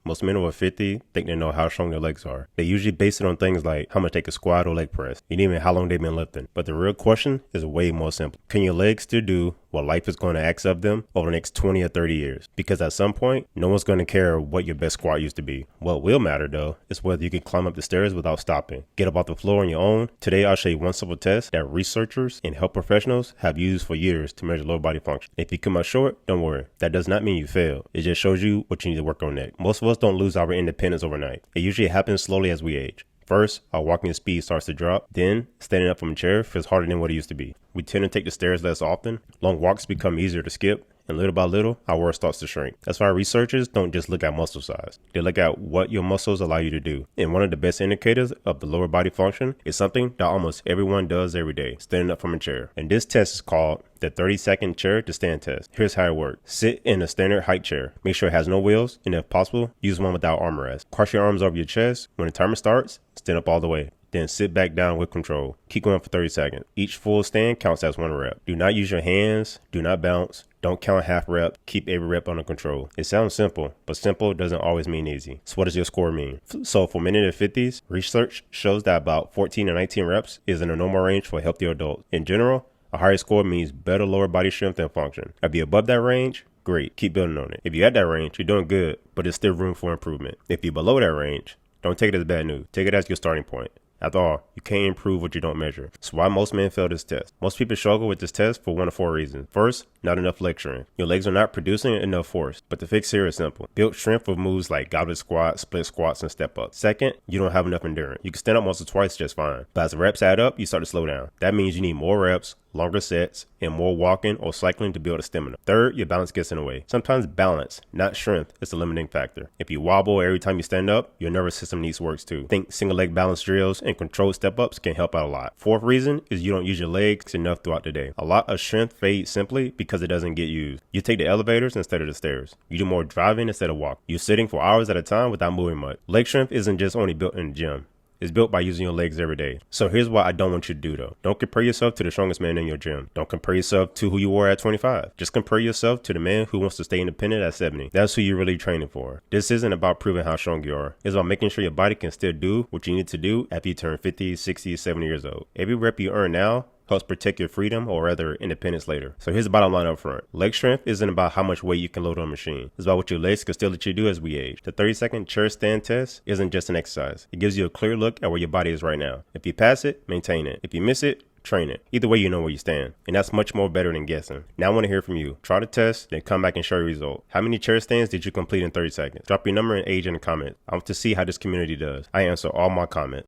Most men over 50 think they know how strong their legs are. They usually base it on things like how much they can squat or leg press, and even how long they've been lifting. But the real question is way more simple. Can your legs still do what life is going to ask of them over the next 20 or 30 years? Because at some point, no one's going to care what your best squat used to be. What will matter though is whether you can climb up the stairs without stopping. Get up off the floor on your own. Today I'll show you one simple test that researchers and health professionals have used for years to measure lower body function. If you come out short, don't worry. That does not mean you failed. It just shows you what you need to work on next. Most of us don't lose our independence overnight. It usually happens slowly as we age. First, our walking speed starts to drop. Then, standing up from a chair feels harder than what it used to be. We tend to take the stairs less often. Long walks become easier to skip. And little by little, our world starts to shrink. That's why researchers don't just look at muscle size. They look at what your muscles allow you to do. And one of the best indicators of the lower body function is something that almost everyone does every day, standing up from a chair. And this test is called the 30-second chair to stand test. Here's how it works. Sit in a standard height chair. Make sure it has no wheels, and if possible, use one without armrest. Cross your arms over your chest. When the timer starts, stand up all the way. Then sit back down with control. Keep going for 30 seconds. Each full stand counts as one rep. Do not use your hands. Do not bounce. Don't count half rep. Keep every rep under control. It sounds simple, but simple doesn't always mean easy. So what does your score mean? So for men in their 50s, research shows that about 14 to 19 reps is in a normal range for healthier adults. In general, a higher score means better lower body strength and function. If you're above that range, great. Keep building on it. If you're at that range, you're doing good, but there's still room for improvement. If you're below that range, don't take it as bad news. Take it as your starting point. After all, you can't improve what you don't measure. So why most men fail this test? Most people struggle with this test for one of four reasons. First, not enough leg strength. Your legs are not producing enough force. But the fix here is simple. Build strength with moves like goblet squats, split squats, and step ups. Second, you don't have enough endurance. You can stand up once or twice just fine. But as the reps add up, you start to slow down. That means you need more reps, longer sets, and more walking or cycling to build a stamina. Third, your balance gets in the way. Sometimes balance, not strength, is the limiting factor. If you wobble every time you stand up, your nervous system needs work too. Think single leg balance drills and controlled step-ups can help out a lot. Fourth reason is you don't use your legs enough throughout the day. A lot of strength fades simply because it doesn't get used. You take the elevators instead of the stairs. You do more driving instead of walking. You're sitting for hours at a time without moving much. Leg strength isn't just only built in the gym. It's built by using your legs every day. So here's what I don't want you to do though. Don't compare yourself to the strongest man in your gym. Don't compare yourself to who you were at 25. Just compare yourself to the man who wants to stay independent at 70. That's who you're really training for. This isn't about proving how strong you are. It's about making sure your body can still do what you need to do after you turn 50, 60, 70 years old. Every rep you earn now helps protect your freedom or rather independence later. So here's the bottom line up front. Leg strength isn't about how much weight you can load on a machine. It's about what your legs can still let you do as we age. The 30-second chair stand test isn't just an exercise. It gives you a clear look at where your body is right now. If you pass it, maintain it. If you miss it, train it. Either way, you know where you stand. And that's much more better than guessing. Now I want to hear from you. Try the test, then come back and show your result. How many chair stands did you complete in 30 seconds? Drop your number and age in the comments. I want to see how this community does. I answer all my comments.